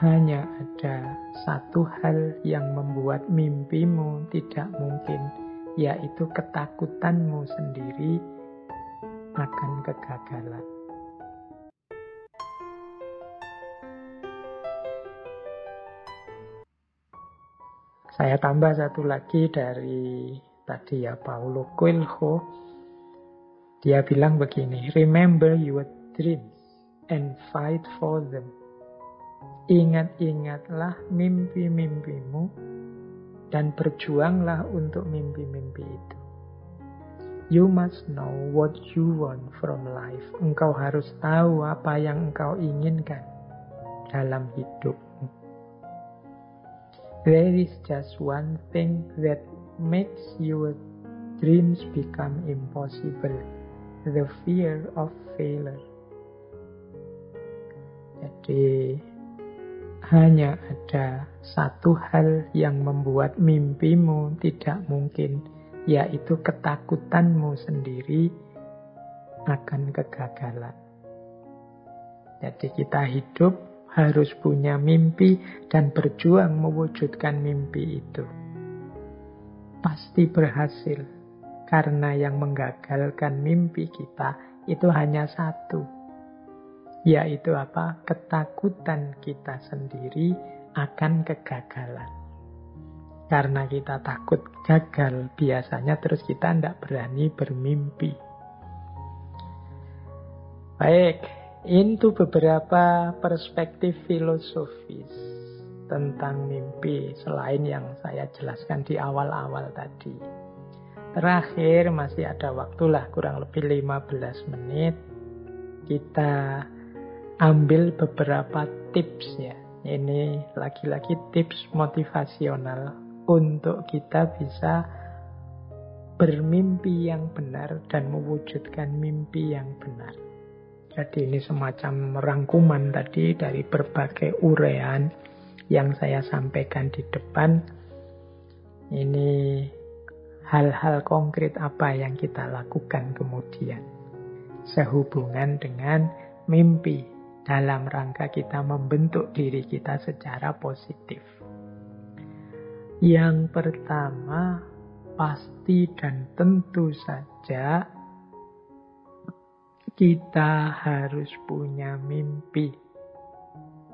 Hanya ada satu hal yang membuat mimpimu tidak mungkin, yaitu ketakutanmu sendiri akan kegagalan. Saya tambah satu lagi dari tadi ya, Paulo Coelho. Dia bilang begini, remember your dreams and fight for them. Ingat-ingatlah mimpi-mimpimu dan berjuanglah untuk mimpi-mimpi itu. You must know what you want from life. Engkau harus tahu apa yang engkau inginkan dalam hidupmu. There is just one thing that makes your dreams become impossible. The fear of failure. Jadi hanya ada satu hal yang membuat mimpimu tidak mungkin, yaitu ketakutanmu sendiri akan kegagalan. Jadi kita hidup harus punya mimpi dan berjuang mewujudkan mimpi itu. Pasti berhasil, karena yang menggagalkan mimpi kita itu hanya satu, yaitu apa? Ketakutan kita sendiri akan kegagalan. Karena kita takut gagal, biasanya terus kita tidak berani bermimpi. Baik, itu beberapa perspektif filosofis tentang mimpi selain yang saya jelaskan di awal-awal tadi. Terakhir, masih ada waktulah kurang lebih 15 menit. Kita ambil beberapa tips ya. Ini lagi-lagi tips motivasional untuk kita bisa bermimpi yang benar dan mewujudkan mimpi yang benar. Jadi ini semacam rangkuman tadi dari berbagai uraian yang saya sampaikan di depan. Ini hal-hal konkret apa yang kita lakukan kemudian sehubungan dengan mimpi dalam rangka kita membentuk diri kita secara positif. Yang pertama, pasti dan tentu saja kita harus punya mimpi.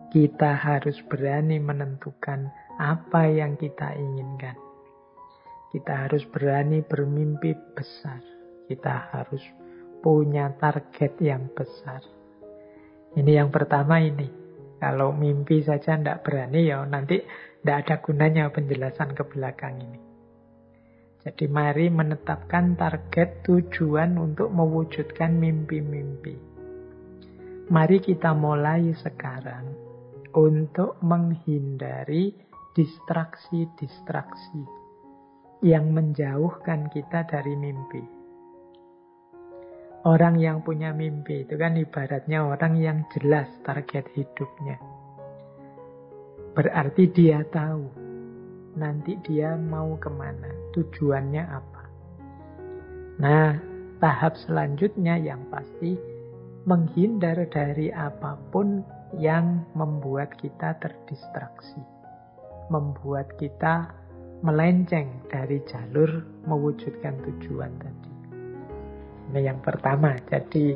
Kita harus berani menentukan apa yang kita inginkan. Kita harus berani bermimpi besar. Kita harus punya target yang besar. Ini yang pertama ini. Kalau mimpi saja tidak berani, ya nanti tidak ada gunanya penjelasan ke belakang ini. Jadi mari menetapkan target tujuan untuk mewujudkan mimpi-mimpi. Mari kita mulai sekarang untuk menghindari distraksi-distraksi yang menjauhkan kita dari mimpi. Orang yang punya mimpi itu kan ibaratnya orang yang jelas target hidupnya. Berarti dia tahu nanti dia mau kemana, tujuannya apa. Nah, tahap selanjutnya yang pasti menghindar dari apapun yang membuat kita terdistraksi, membuat kita melenceng dari jalur mewujudkan tujuan tadi. Ini yang pertama. Jadi,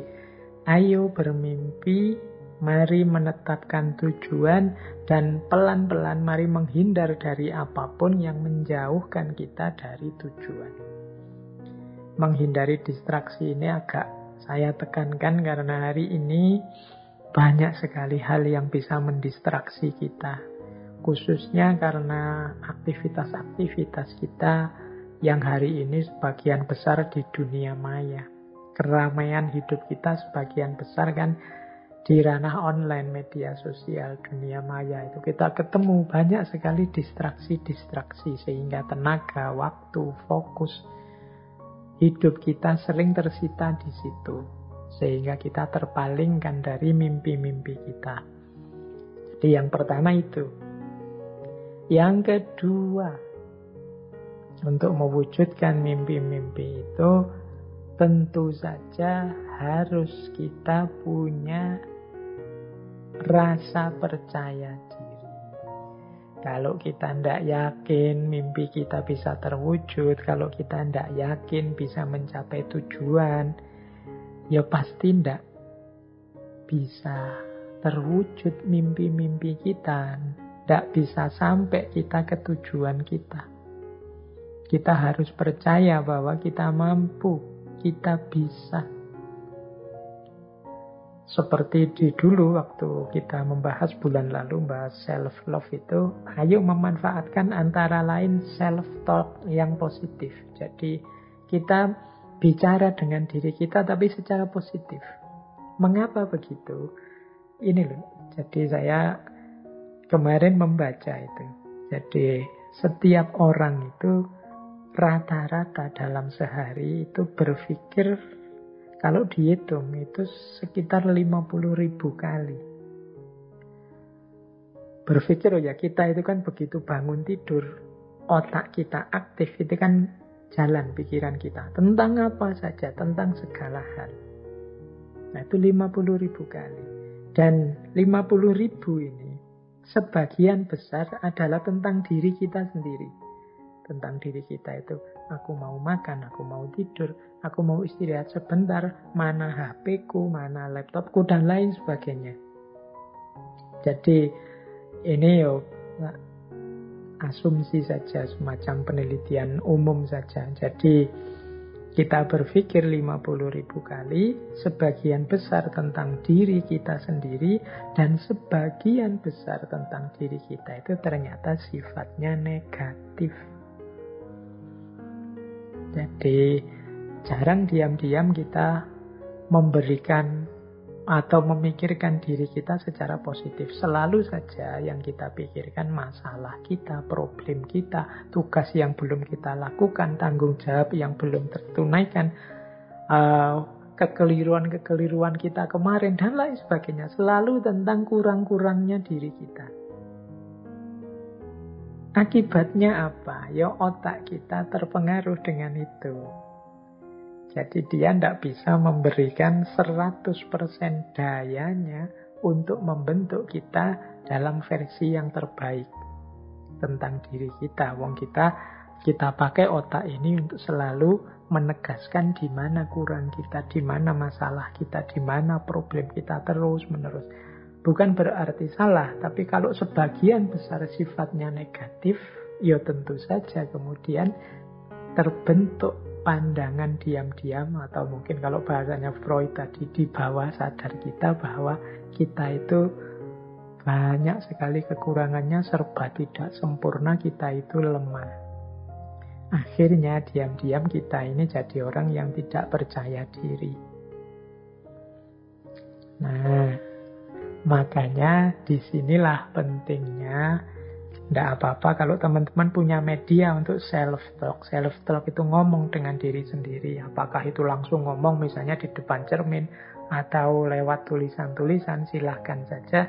ayo bermimpi, mari menetapkan tujuan, dan pelan-pelan mari menghindar dari apapun yang menjauhkan kita dari tujuan. Menghindari distraksi ini agak saya tekankan karena hari ini banyak sekali hal yang bisa mendistraksi kita. Khususnya karena aktivitas-aktivitas kita yang hari ini sebagian besar di dunia maya. Keramaian hidup kita sebagian besar kan di ranah online, media sosial, dunia maya itu. Kita ketemu banyak sekali distraksi-distraksi sehingga tenaga, waktu, fokus hidup kita sering tersita di situ. Sehingga kita terpalingkan dari mimpi-mimpi kita. Jadi yang pertama itu. Yang kedua, untuk mewujudkan mimpi-mimpi itu tentu saja harus kita punya rasa percaya diri. Kalau kita tidak yakin mimpi kita bisa terwujud, kalau kita tidak yakin bisa mencapai tujuan, ya pasti tidak bisa terwujud mimpi-mimpi kita. Tidak bisa sampai kita ke tujuan kita. Kita harus percaya bahwa kita mampu, kita bisa. Seperti di dulu waktu kita membahas bulan lalu, bahas self-love itu, ayo memanfaatkan antara lain self-talk yang positif. Jadi kita bicara dengan diri kita tapi secara positif. Mengapa begitu? Ini loh, jadi saya kemarin membaca itu. Jadi setiap orang itu rata-rata dalam sehari itu berpikir, kalau dihitung itu sekitar 50.000 kali. Berpikir, oh ya kita itu kan begitu bangun tidur, otak kita aktif, itu kan jalan pikiran kita. Tentang apa saja, tentang segala hal. Nah itu 50.000 kali. Dan 50.000 ini sebagian besar adalah tentang diri kita sendiri. Tentang diri kita itu, aku mau makan, aku mau tidur, aku mau istirahat sebentar, mana HP-ku, mana laptopku, dan lain sebagainya. Jadi ini asumsi saja, semacam penelitian umum saja. Jadi kita berpikir 50.000 kali, sebagian besar tentang diri kita sendiri, dan sebagian besar tentang diri kita itu ternyata sifatnya negatif. Jadi jarang diam-diam kita memberikan atau memikirkan diri kita secara positif. Selalu saja yang kita pikirkan masalah kita, problem kita, tugas yang belum kita lakukan, tanggung jawab yang belum tertunaikan, kekeliruan-kekeliruan kita kemarin, dan lain sebagainya. Selalu tentang kurang-kurangnya diri kita. Akibatnya apa? Ya otak kita terpengaruh dengan itu. Jadi dia tidak bisa memberikan 100% dayanya untuk membentuk kita dalam versi yang terbaik tentang diri kita. Wong kita pakai otak ini untuk selalu menegaskan di mana kurang kita, di mana masalah kita, di mana problem kita terus-menerus. Bukan berarti salah, tapi kalau sebagian besar sifatnya negatif, ya tentu saja kemudian terbentuk pandangan diam-diam, atau mungkin kalau bahasanya Freud tadi, di bawah sadar kita, bahwa kita itu banyak sekali kekurangannya, serba tidak sempurna, kita itu lemah. Akhirnya diam-diam kita ini jadi orang yang tidak percaya diri. Nah, makanya disinilah pentingnya. Tidak apa-apa kalau teman-teman punya media untuk self-talk. Self-talk itu ngomong dengan diri sendiri. Apakah itu langsung ngomong misalnya di depan cermin, atau lewat tulisan-tulisan, silahkan saja.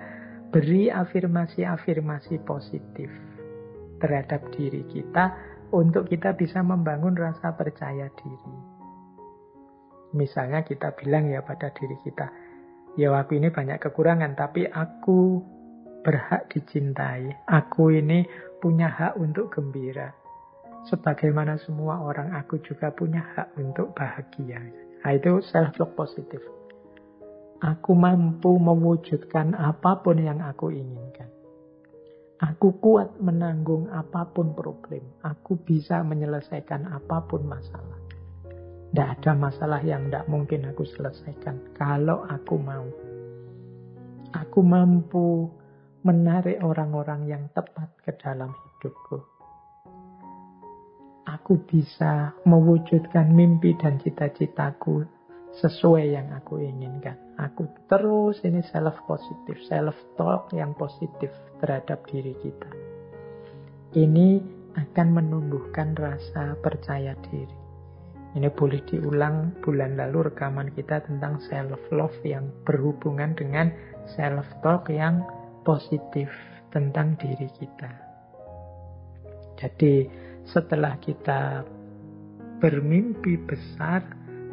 Beri afirmasi-afirmasi positif terhadap diri kita untuk kita bisa membangun rasa percaya diri. Misalnya kita bilang ya pada diri kita, ya aku ini banyak kekurangan, tapi aku berhak dicintai. Aku ini punya hak untuk gembira. Sebagaimana semua orang, aku juga punya hak untuk bahagia. Nah, itu self-talk positif. Aku mampu mewujudkan apapun yang aku inginkan. Aku kuat menanggung apapun problem. Aku bisa menyelesaikan apapun masalah. Tidak ada masalah yang tidak mungkin aku selesaikan kalau aku mau. Aku mampu menarik orang-orang yang tepat ke dalam hidupku. Aku bisa mewujudkan mimpi dan cita-citaku sesuai yang aku inginkan. Aku terus ini self-positif, self-talk yang positif terhadap diri kita. Ini akan menumbuhkan rasa percaya diri. Ini boleh diulang, bulan lalu rekaman kita tentang self-love yang berhubungan dengan self-talk yang positif tentang diri kita. Jadi setelah kita bermimpi besar,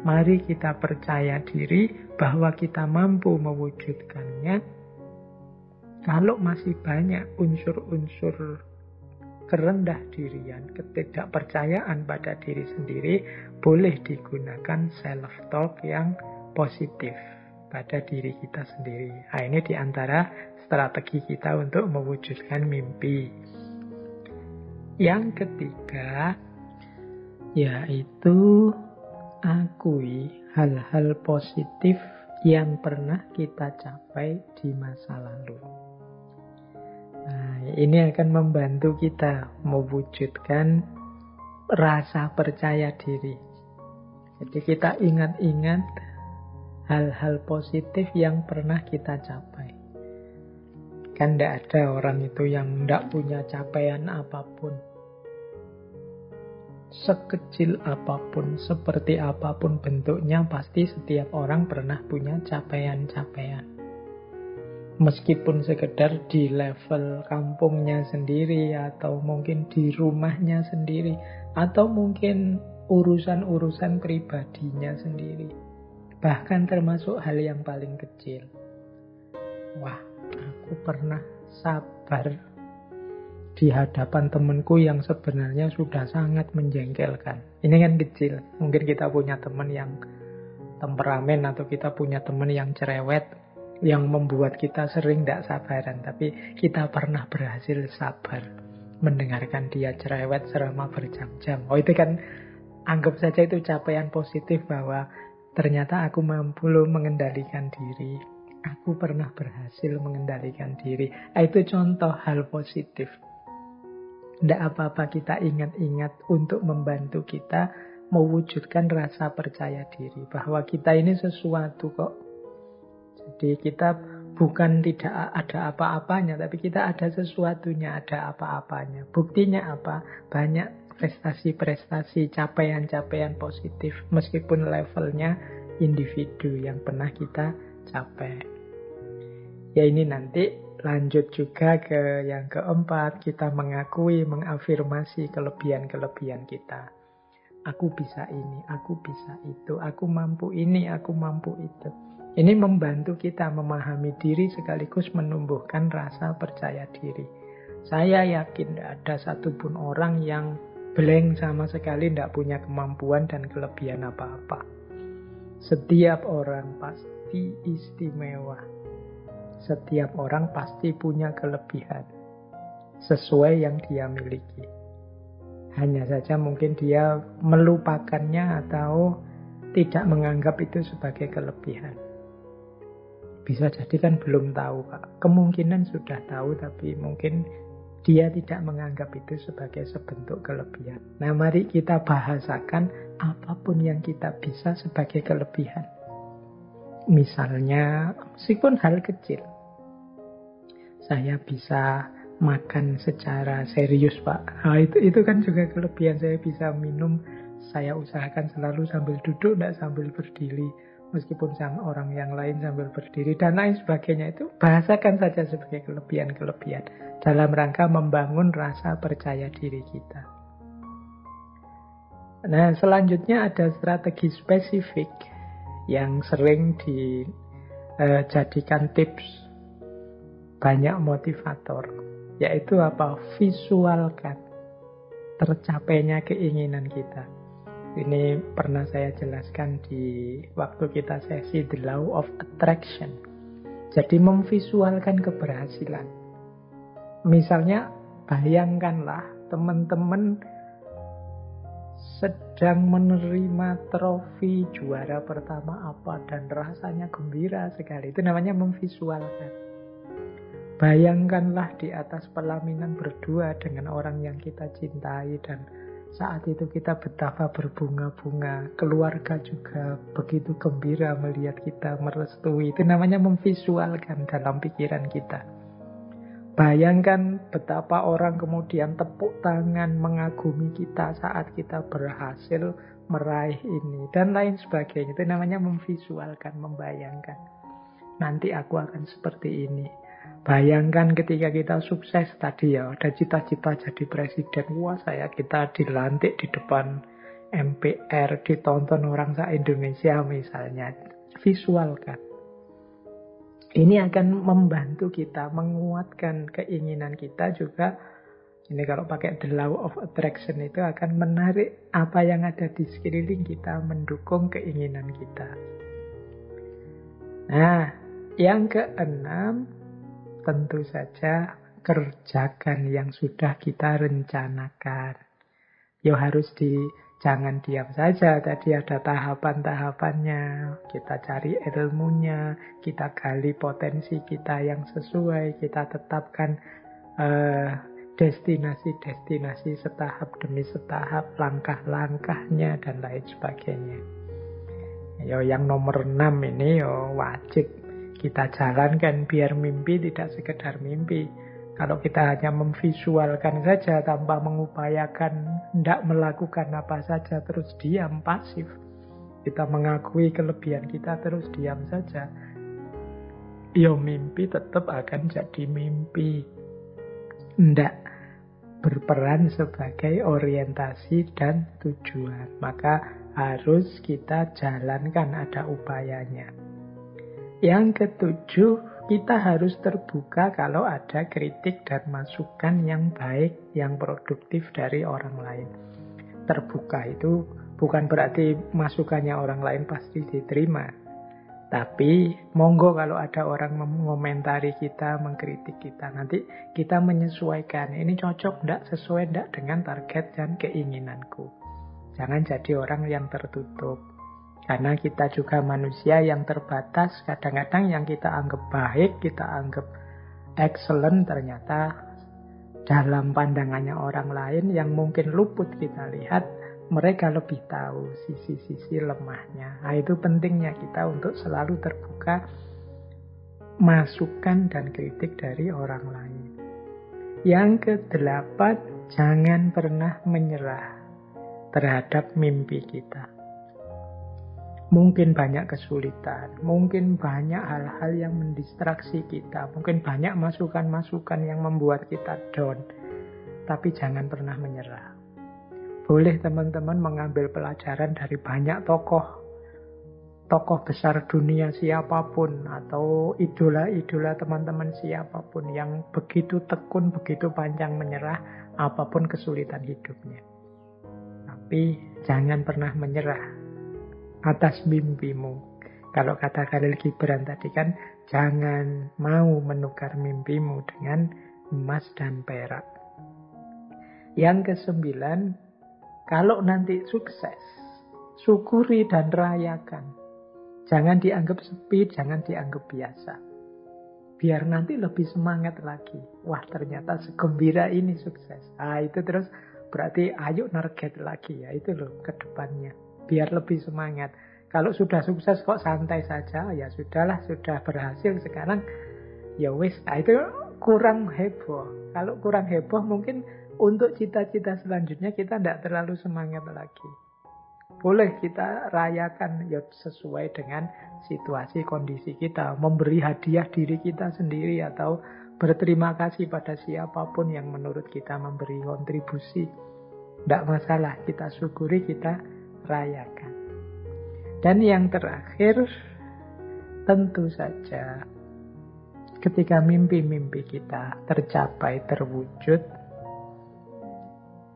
mari kita percaya diri bahwa kita mampu mewujudkannya. Kalau masih banyak unsur-unsur kerendah dirian, ketidakpercayaan pada diri sendiri, boleh digunakan self-talk yang positif pada diri kita sendiri. Nah, ini diantara strategi kita untuk mewujudkan mimpi. Yang ketiga, yaitu akui hal-hal positif yang pernah kita capai di masa lalu. Nah, ini akan membantu kita mewujudkan rasa percaya diri. Jadi kita ingat-ingat hal-hal positif yang pernah kita capai. Kan tidak ada orang itu yang tidak punya capaian apapun. Sekecil apapun, seperti apapun bentuknya, pasti setiap orang pernah punya capaian-capaian. Meskipun sekedar di level kampungnya sendiri, atau mungkin di rumahnya sendiri, atau mungkin urusan-urusan pribadinya sendiri. Bahkan termasuk hal yang paling kecil. Wah, aku pernah sabar di hadapan temanku yang sebenarnya sudah sangat menjengkelkan. Ini kan kecil. Mungkin kita punya teman yang temperamen, atau kita punya teman yang cerewet, yang membuat kita sering tidak sabaran. Tapi kita pernah berhasil sabar mendengarkan dia cerewet selama berjam-jam. Oh, itu kan anggap saja itu capaian positif, bahwa ternyata aku mampu mengendalikan diri. Aku pernah berhasil mengendalikan diri. Itu contoh hal positif. Tidak apa-apa kita ingat-ingat untuk membantu kita mewujudkan rasa percaya diri. Bahwa kita ini sesuatu kok. Jadi kita bukan tidak ada apa-apanya, tapi kita ada sesuatunya, ada apa-apanya. Buktinya apa? Banyak prestasi-prestasi, capaian-capaian positif, meskipun levelnya individu yang pernah kita capai. Ya, ini nanti lanjut juga ke yang keempat, kita mengakui, mengafirmasi kelebihan-kelebihan kita. Aku bisa ini, aku bisa itu, aku mampu ini, aku mampu itu. Ini membantu kita memahami diri sekaligus menumbuhkan rasa percaya diri. Saya yakin tidak ada satupun orang yang blank sama sekali, tidak punya kemampuan dan kelebihan apa-apa. Setiap orang pasti istimewa. Setiap orang pasti punya kelebihan sesuai yang dia miliki. Hanya saja mungkin dia melupakannya atau tidak menganggap itu sebagai kelebihan. Bisa jadi kan belum tahu, Pak. Kemungkinan sudah tahu, tapi mungkin dia tidak menganggap itu sebagai sebentuk kelebihan. Nah, mari kita bahasakan apapun yang kita bisa sebagai kelebihan. Misalnya, meskipun hal kecil. Saya bisa makan secara serius, Pak. Nah, itu kan juga kelebihan. Saya bisa minum, saya usahakan selalu sambil duduk, tidak sambil berdiri. Meskipun sama orang yang lain sambil berdiri dan lain sebagainya, itu bahasakan saja sebagai kelebihan-kelebihan dalam rangka membangun rasa percaya diri kita. Nah, selanjutnya ada strategi spesifik yang sering dijadikan tips banyak motivator, yaitu apa? Visualkan tercapainya keinginan kita. Ini pernah saya jelaskan di waktu kita sesi The Law of Attraction. Jadi memvisualkan keberhasilan. Misalnya, bayangkanlah teman-teman sedang menerima trofi juara pertama apa dan rasanya gembira sekali. Itu namanya memvisualkan. Bayangkanlah di atas pelaminan berdua dengan orang yang kita cintai, dan saat itu kita betapa berbunga-bunga. Keluarga juga begitu gembira melihat kita merestui. Itu namanya memvisualkan dalam pikiran kita. Bayangkan betapa orang kemudian tepuk tangan mengagumi kita saat kita berhasil meraih ini, dan lain sebagainya. Itu namanya memvisualkan, membayangkan. Nanti aku akan seperti ini. Bayangkan ketika kita sukses tadi, ya, ada cita-cita jadi presiden. Wah, kita dilantik di depan MPR, ditonton orang se-Indonesia misalnya. Visualkan. Ini akan membantu kita menguatkan keinginan kita juga. Ini kalau pakai the law of attraction itu akan menarik apa yang ada di sekeliling kita, mendukung keinginan kita. Nah, yang keenam, tentu saja kerjakan yang sudah kita rencanakan. Jangan diam saja, tadi ada tahapan-tahapannya. Kita cari ilmunya, kita gali potensi kita yang sesuai, kita tetapkan destinasi-destinasi setahap demi setahap, langkah-langkahnya, dan lain sebagainya. Yang nomor 6 ini wajib kita jalankan biar mimpi tidak sekedar mimpi. Kalau kita hanya memvisualkan saja tanpa mengupayakan, tidak melakukan apa saja, terus diam, pasif. Kita mengakui kelebihan kita, terus diam saja. Mimpi tetap akan jadi mimpi. Tidak berperan sebagai orientasi dan tujuan. Maka harus kita jalankan, ada upayanya. Yang ketujuh, kita harus terbuka kalau ada kritik dan masukan yang baik, yang produktif dari orang lain. Terbuka itu bukan berarti masukannya orang lain pasti diterima. Tapi monggo kalau ada orang mengomentari kita, mengkritik kita, nanti kita menyesuaikan. Ini cocok enggak, sesuai enggak dengan target dan keinginanku. Jangan jadi orang yang tertutup. Karena kita juga manusia yang terbatas. Kadang-kadang yang kita anggap baik, kita anggap excellent, ternyata dalam pandangannya orang lain yang mungkin luput kita lihat, mereka lebih tahu sisi-sisi lemahnya. Nah, itu pentingnya kita untuk selalu terbuka masukan dan kritik dari orang lain. Yang ke-8, jangan pernah menyerah terhadap mimpi kita. Mungkin banyak kesulitan, mungkin banyak hal-hal yang mendistraksi kita, mungkin banyak masukan-masukan yang membuat kita down. Tapi jangan pernah menyerah. Boleh teman-teman mengambil pelajaran dari banyak tokoh besar dunia siapapun, atau idola-idola teman-teman siapapun yang begitu tekun, begitu pantang menyerah apapun kesulitan hidupnya. Tapi jangan pernah menyerah atas mimpimu. Kalau kata Khalil Gibran tadi kan, jangan mau menukar mimpimu dengan emas dan perak. Yang ke-9, kalau nanti sukses, syukuri dan rayakan. Jangan dianggap sepi, jangan dianggap biasa. Biar nanti lebih semangat lagi. Wah, ternyata segembira ini sukses. Itu terus berarti ayo target lagi ya. Itu loh ke depannya. Biar lebih semangat. Kalau sudah sukses kok santai saja, ya sudahlah, sudah berhasil sekarang, ya wis. Itu kurang heboh. Kalau kurang heboh mungkin untuk cita-cita selanjutnya kita tidak terlalu semangat lagi. Boleh kita rayakan ya sesuai dengan situasi kondisi kita. Memberi hadiah diri kita sendiri atau berterima kasih pada siapapun yang menurut kita memberi kontribusi. Tidak masalah, kita syukuri, kita rayakan. Dan yang terakhir, tentu saja ketika mimpi-mimpi kita tercapai, terwujud,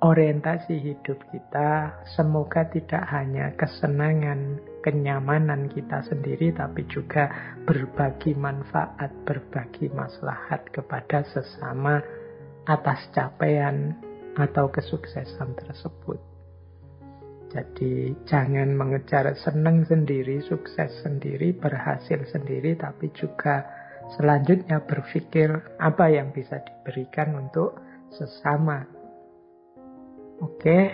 orientasi hidup kita semoga tidak hanya kesenangan, kenyamanan kita sendiri, tapi juga berbagi manfaat, berbagi maslahat kepada sesama atas capaian atau kesuksesan tersebut. Jadi jangan mengejar senang sendiri, sukses sendiri, berhasil sendiri, tapi juga selanjutnya berpikir apa yang bisa diberikan untuk sesama. Oke.